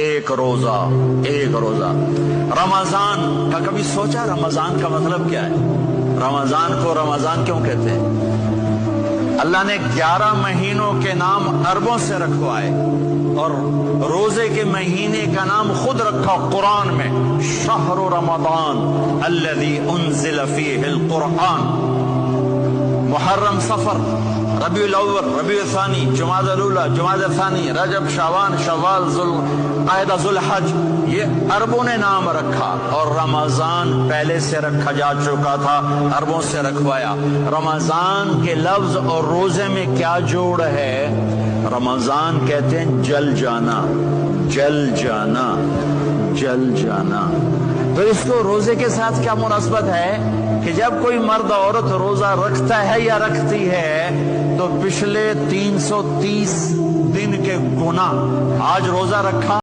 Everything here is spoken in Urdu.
ایک روزہ رمضان کا کبھی سوچا رمضان کا مطلب کیا ہے؟ رمضان کو رمضان کیوں کہتے ہیں؟ اللہ نے 11 مہینوں کے نام عربوں سے رکھوائے اور روزے کے مہینے کا نام خود رکھا قرآن میں، شہر رمضان الذی انزل فیہ القرآن۔ محرم، صفر، ربیع الاول، ربیع الثانی، جمادی الاولی، جمادی الثانی، رجب، شعبان، شوال، ذوالقعدہ، ذوالحج، یہ عربوں نے نام رکھا اور رمضان پہلے سے رکھا جا چکا تھا، عربوں سے رکھوایا۔ رمضان کے لفظ اور روزے میں کیا جوڑ ہے؟ رمضان کہتے ہیں جل جانا، جل جانا، جل جانا۔ تو اس کو روزے کے ساتھ کیا مناسبت ہے کہ جب کوئی مرد عورت روزہ رکھتا ہے یا رکھتی ہے تو پچھلے 330 دن کے گناہ، آج روزہ رکھا